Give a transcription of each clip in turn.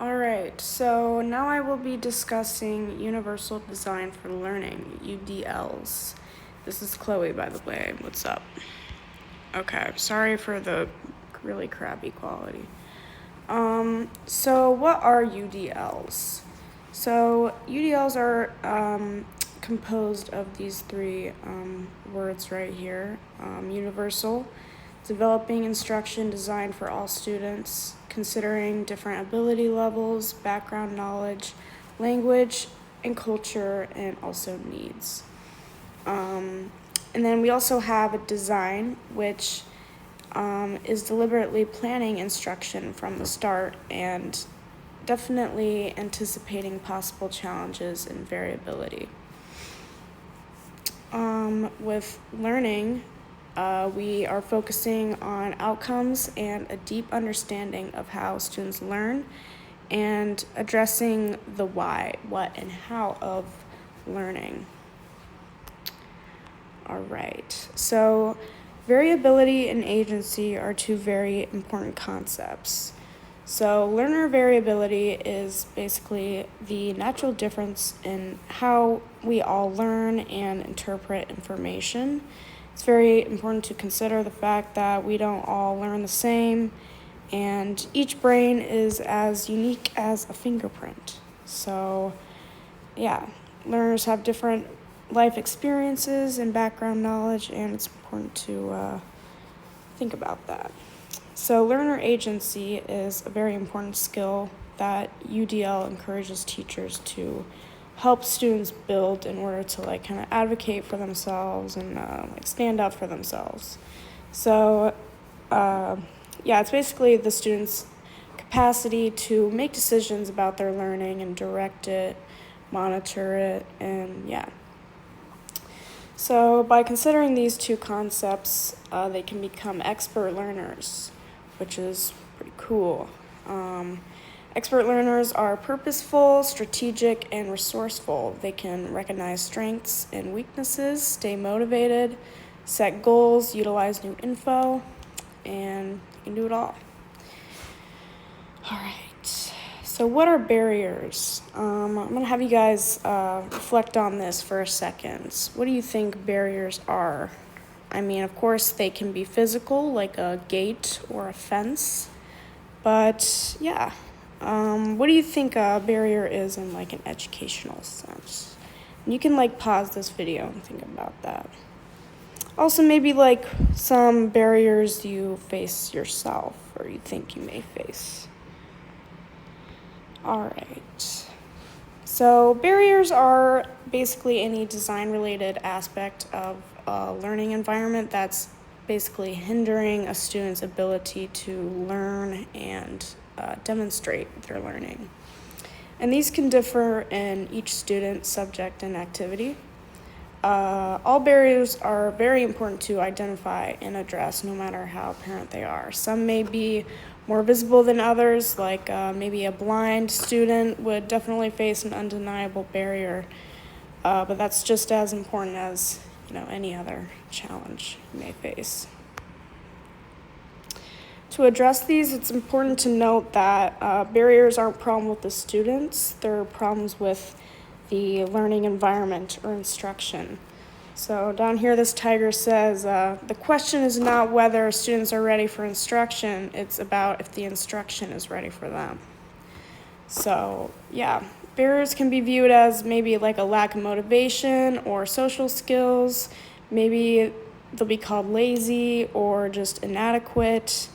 All right, so now I will be discussing Universal Design for Learning, UDLs. This is Chloe, by the way. What's up? Okay, sorry for the really crappy quality. So what are UDLs? So UDLs are composed of these three words right here. Universal, developing instruction designed for all students, considering different ability levels, background knowledge, language, and culture, and also needs. And then we also have a design, which is deliberately planning instruction from the start and definitely anticipating possible challenges and variability. With learning, we are focusing on outcomes and a deep understanding of how students learn and addressing the why, what, and how of learning. All right, so variability and agency are two very important concepts. So, learner variability is basically the natural difference in how we all learn and interpret information. It's very important to consider the fact that we don't all learn the same, and each brain is as unique as a fingerprint. So, yeah, learners have different life experiences and background knowledge, and it's important to think about that. So, learner agency is a very important skill that UDL encourages teachers to help students build in order to kind of advocate for themselves and stand up for themselves. So, yeah, it's basically the students' capacity to make decisions about their learning and direct it, monitor it, and yeah. So, by considering these two concepts, they can become expert learners, which is pretty cool. Expert learners are purposeful, strategic, and resourceful. They can recognize strengths and weaknesses, stay motivated, set goals, utilize new info, and you can do it all. All right. So, what are barriers? I'm going to have you guys reflect on this for a second. What do you think barriers are? I mean, of course, they can be physical, like a gate or a fence. But, yeah. What do you think a barrier is in, an educational sense? And you can, pause this video and think about that. Also, maybe, some barriers you face yourself or you think you may face. All right. So, barriers are basically any design-related aspect of a learning environment that's basically hindering a student's ability to learn and demonstrate their learning. And these can differ in each student, subject, and activity. All barriers are very important to identify and address, no matter how apparent they are. Some may be more visible than others, maybe a blind student would definitely face an undeniable barrier, but that's just as important as any other challenge you may face. To address these, it's important to note that barriers aren't a problem with the students, they're problems with the learning environment or instruction. So down here, this tiger says, the question is not whether students are ready for instruction, it's about if the instruction is ready for them. So, yeah, barriers can be viewed as maybe like a lack of motivation or social skills. Maybe they'll be called lazy or just inadequate.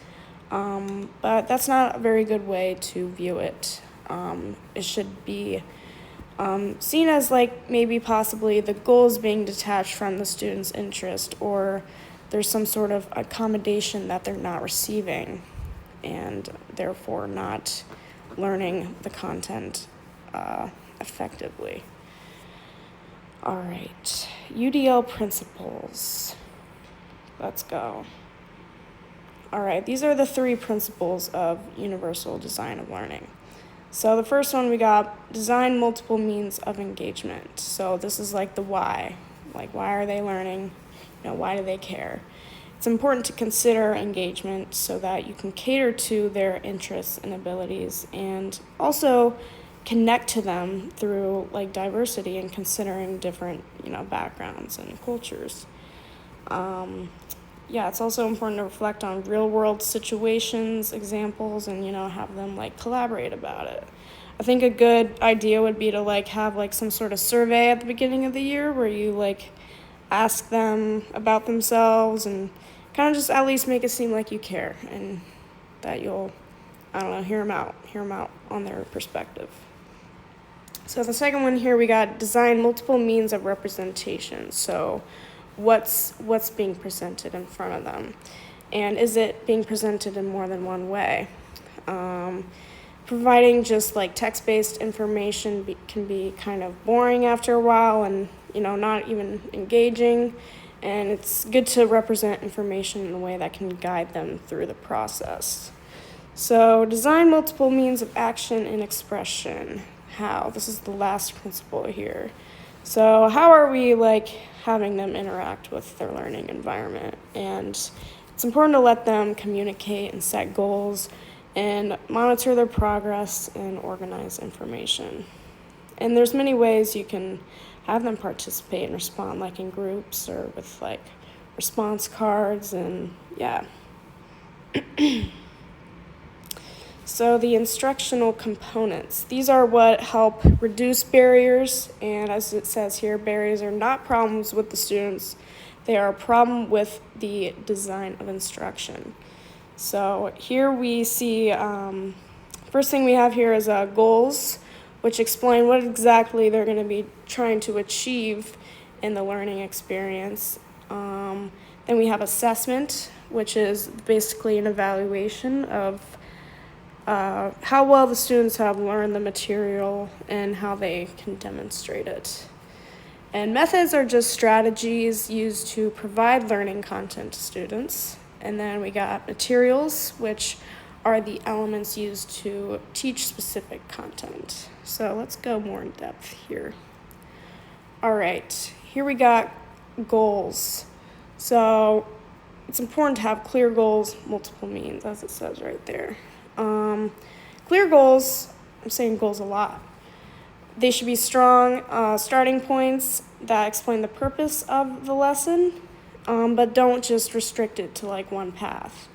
But that's not a very good way to view it. It should be seen as maybe possibly the goals being detached from the student's interest, or there's some sort of accommodation that they're not receiving and therefore not learning the content effectively. All right, UDL principles. Let's go. All right, these are the 3 principles of universal design of learning. So the first one we got, design multiple means of engagement. So this is the why. Why are they learning? Why do they care? it's important to consider engagement so that you can cater to their interests and abilities, and also connect to them through like diversity and considering different backgrounds and cultures. It's also important to reflect on real world situations, examples, and have them like collaborate about it. I think a good idea would be to like have like some sort of survey at the beginning of the year where you like ask them about themselves and kind of just at least make it seem like you care and that you'll, I don't know, hear them out on their perspective. So the second one here, we got design multiple means of representation. So what's being presented in front of them, and is it being presented in more than one way? Providing just like text-based information can be kind of boring after a while and not even engaging, and it's good to represent information in a way that can guide them through the process. So design multiple means of action and expression. How? This is the last principle here. So how are we like having them interact with their learning environment? And it's important to let them communicate and set goals and monitor their progress and organize information. And there's many ways you can have them participate and respond, like in groups or with like response cards, and yeah. So the instructional components, these are what help reduce barriers, and as it says here, barriers are not problems with the students, they are a problem with the design of instruction. So here we see, first thing we have here is goals, which explain what exactly they're going to be trying to achieve in the learning experience. Then we have assessment, which is basically an evaluation of how well the students have learned the material and how they can demonstrate it. And methods are just strategies used to provide learning content to students. And then we got materials, which are the elements used to teach specific content. So let's go more in depth here. All right, here we got goals. So it's important to have clear goals, multiple means, as it says right there. Clear goals, I'm saying goals a lot. They should be strong starting points that explain the purpose of the lesson, but don't just restrict it to like one path.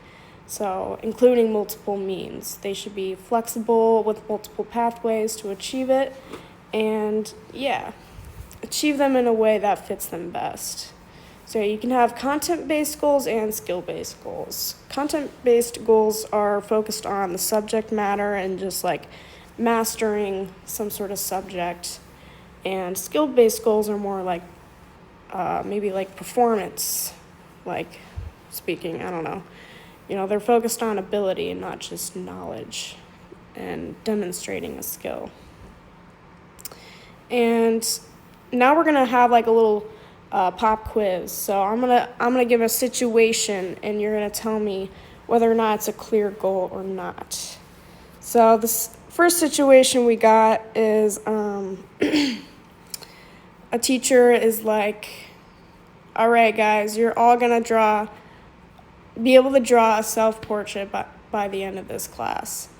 So including multiple means. They should be flexible with multiple pathways to achieve it, and achieve them in a way that fits them best. So you can have content-based goals and skill-based goals. Content-based goals are focused on the subject matter and just like mastering some sort of subject. And skill-based goals are more like maybe like performance, like speaking, I don't know. They're focused on ability and not just knowledge and demonstrating a skill. And now we're gonna have like a little pop quiz. So I'm gonna give a situation, and you're gonna tell me whether or not it's a clear goal or not. So this first situation we got is a teacher is like, all right, guys, you're all gonna be able to draw a self-portrait by the end of this class.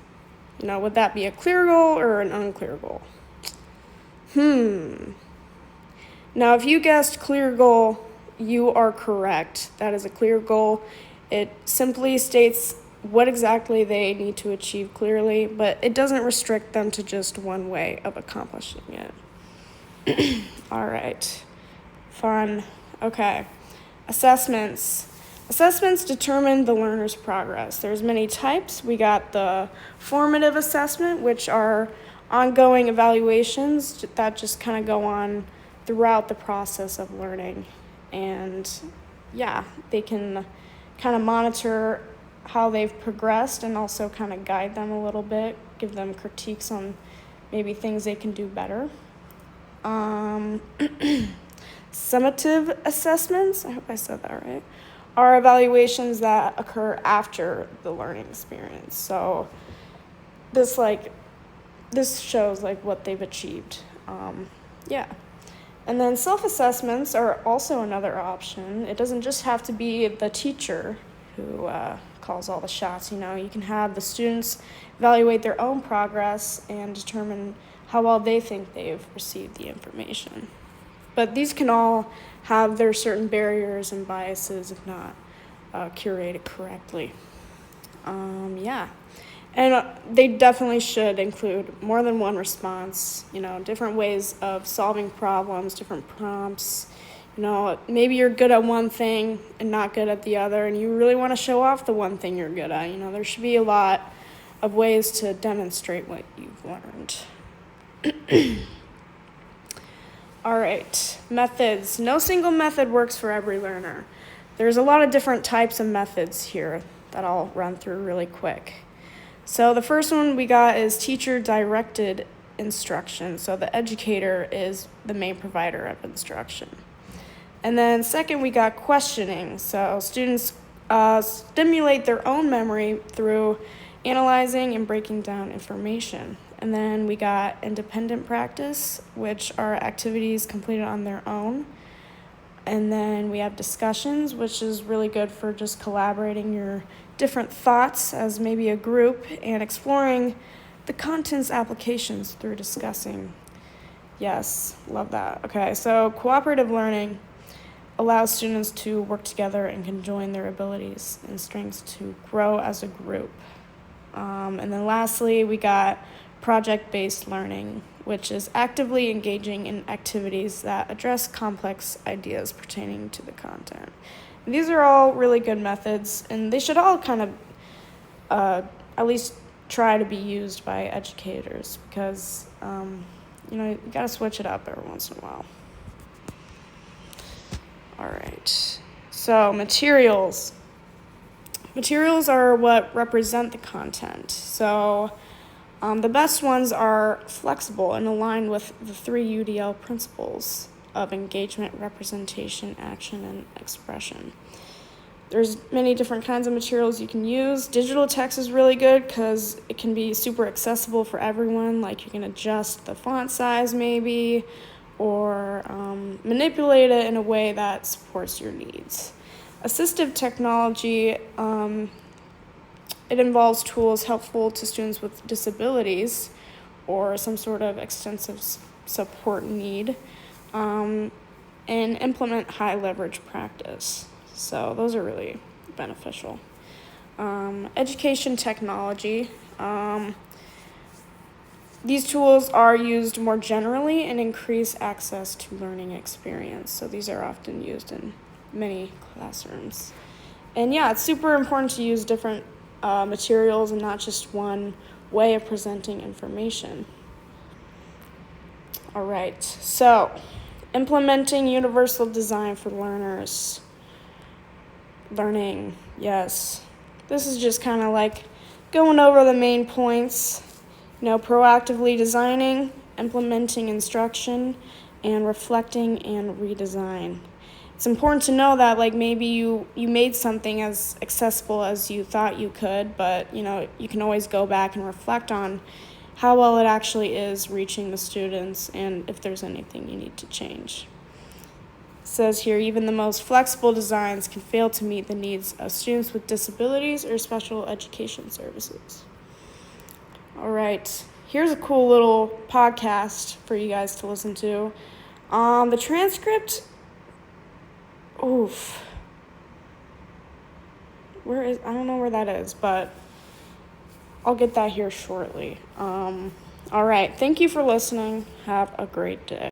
Would that be a clear goal or an unclear goal? Now, if you guessed clear goal, you are correct. That is a clear goal. It simply states what exactly they need to achieve clearly, but it doesn't restrict them to just one way of accomplishing it. All right. Fun. Okay. Assessments. Assessments determine the learner's progress. There's many types. We got the formative assessment, which are ongoing evaluations that just kind of go on throughout the process of learning. And they can kind of monitor how they've progressed and also kind of guide them a little bit, give them critiques on maybe things they can do better. Summative assessments, I hope I said that right, are evaluations that occur after the learning experience. So this shows like what they've achieved. And then self-assessments are also another option. It doesn't just have to be the teacher who calls all the shots. You can have the students evaluate their own progress and determine how well they think they've received the information. But these can all have their certain barriers and biases if not curated correctly. Yeah. And they definitely should include more than one response, different ways of solving problems, different prompts. Maybe you're good at one thing and not good at the other, and you really want to show off the one thing you're good at. There should be a lot of ways to demonstrate what you've learned. All right, methods. No single method works for every learner. There's a lot of different types of methods here that I'll run through really quick. So the first one we got is teacher-directed instruction. So the educator is the main provider of instruction. And then second, we got questioning. So students stimulate their own memory through analyzing and breaking down information. And then we got independent practice, which are activities completed on their own. And then we have discussions, which is really good for just collaborating your different thoughts as maybe a group and exploring the content's applications through discussing. Yes, love that. Okay, so cooperative learning allows students to work together and conjoin their abilities and strengths to grow as a group. And then lastly, we got project-based learning, which is actively engaging in activities that address complex ideas pertaining to the content. And these are all really good methods, and they should all kind of at least try to be used by educators because, you got to switch it up every once in a while. All right, so materials. Materials are what represent the content. So the best ones are flexible and aligned with the 3 UDL principles of engagement, representation, action, and expression. There's many different kinds of materials you can use. Digital text is really good because it can be super accessible for everyone. Like you can adjust the font size maybe, or manipulate it in a way that supports your needs. Assistive technology, it involves tools helpful to students with disabilities or some sort of extensive support need, and implement high leverage practice. So those are really beneficial. Education technology. These tools are used more generally and increase access to learning experience. So these are often used in many classrooms. And yeah, it's super important to use different materials and not just one way of presenting information. All right, so implementing universal design for learners. Learning, yes. This is just kind of like going over the main points, proactively designing, implementing instruction, and reflecting and redesign. It's important to know that maybe you made something as accessible as you thought you could, but you can always go back and reflect on how well it actually is reaching the students and if there's anything you need to change. It says here, even the most flexible designs can fail to meet the needs of students with disabilities or special education services. All right, here's a cool little podcast for you guys to listen to. The transcript, I don't know where that is, but I'll get that here shortly. All right, thank you for listening. Have a great day.